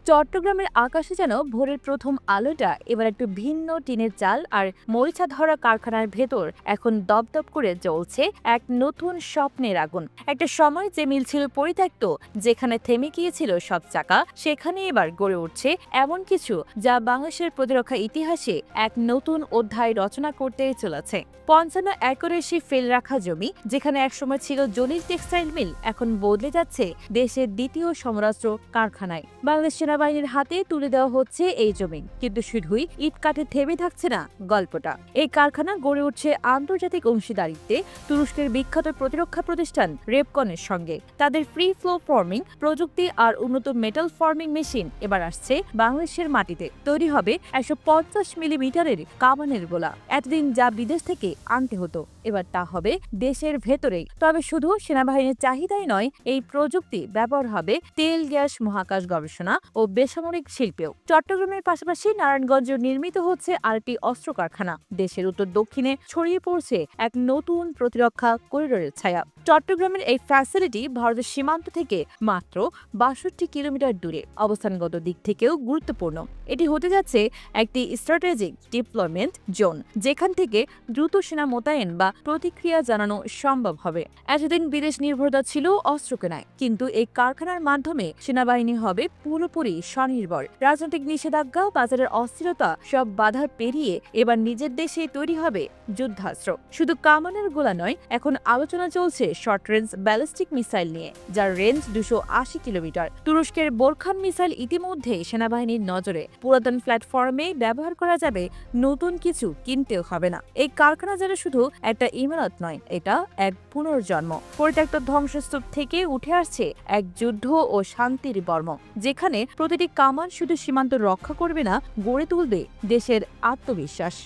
চট্টগ্রামের আকাশে যেন ভোরের প্রথম আলোটা এবার একটু ভিন্ন টিনের চাল আর মরিচা ধরা কারখানার ভেতর এখন দপদপ করে জ্বলছে এক নতুন স্বপ্নের আগুন। একটা সময় যে মিল ছিল পরিত্যক্ত, যেখানে থেমে গিয়েছিল সব চাকা, সেখানে এবার গড়ে উঠছে এমন কিছু যা বাংলাদেশের প্রতিরক্ষা ইতিহাসে এক নতুন অধ্যায় রচনা করতে চলেছে। ৫৫ একরের সেই ফেল রাখা জমি, যেখানে একসময় ছিল জলিল টেক্সটাইল মিল, এখন বদলে যাচ্ছে দেশের দ্বিতীয় সমরাস্ত্র কারখানায়। বাংলাদেশ সেনাবাহিনীর হাতে তুলে দেওয়া হচ্ছে এই জমি, কিন্তু শুধুই ইট কাঠে থেমে থাকছে না গল্পটা। এই কারখানা গড়ে উঠছে আন্তর্জাতিক অংশীদারিত্বে তুরস্কের বিখ্যাত প্রতিরক্ষা প্রতিষ্ঠান রেপকনের সঙ্গে। তাদের ফ্রি ফ্লো ফর্মিং প্রযুক্তি আর উন্নত মেটাল ফর্মিং মেশিন এবার আসছে বাংলাদেশের মাটিতে। তৈরি হবে ১৫০ মিলিমিটারের কামানের গোলা। এতদিন যা বিদেশ থেকে আনতে হতো, এবার তা হবে দেশের ভেতরেই। তবে শুধু সেনাবাহিনীর চাহিদাই নয়, এই প্রযুক্তি ব্যবহার হবে তেল, গ্যাস, মহাকাশ গবেষণা ও বেসামরিক শিল্পেও। চট্টগ্রামের পাশাপাশি নারায়ণগঞ্জে নির্মিত হচ্ছে আরেকটি অস্ত্র কারখানা। দেশের উত্তর দক্ষিণে ছড়িয়ে পড়ছে এক নতুন প্রতিরক্ষা করিডোরের ছায়া। চট্টগ্রামের এই ফ্যাসিলিটি ভারতের সীমান্ত থেকে মাত্র ৬২ কিলোমিটার দূরে, অবস্থানগত দিক থেকেও গুরুত্বপূর্ণ। এটি হতে যাচ্ছে একটি স্ট্র্যাটেজিক ডিপ্লয়মেন্ট জোন, যেখান থেকে দ্রুত সেনা মোতায়েন বা প্রতিক্রিয়া জানানো সম্ভব হবে। এতদিন বিদেশ নির্ভরতা ছিল অস্ত্র কেনায়, কিন্তু এই কারখানার মাধ্যমে সেনাবাহিনী হবে পুরোপুরি স্বনির্ভর। রাজনৈতিক নিষেধাজ্ঞা, বাজারের অস্থিরতা সব বাধা পেরিয়ে এবার নিজের দেশে তৈরি হবে যুদ্ধাস্ত্র। শুধু কামানের গোলা নয়, এখন আলোচনা চলছে শর্ট রেঞ্জ ব্যালিস্টিক মিসাইল নিয়ে, যার রেঞ্জ ২৮০ কিলোমিটার। তুরস্কের বোরখান মিসাইল ইতিমধ্যে সেনাবাহিনীর নজরে। পুরাতন প্ল্যাটফর্মে ব্যবহার করা যাবে, নতুন কিছু কিনতেও হবে না। এই কারখানা যেন শুধু একটা ইমারত নয়, এটা এক পুনর্জন্ম। পরিত্যক্ত ধ্বংসস্তূপ থেকে উঠে আসছে এক যুদ্ধ ও শান্তির বর্ম, যেখানে প্রতিটি কামান শুধু সীমান্ত রক্ষা করবে না, গড়ে তুলবে দেশের আত্মবিশ্বাস।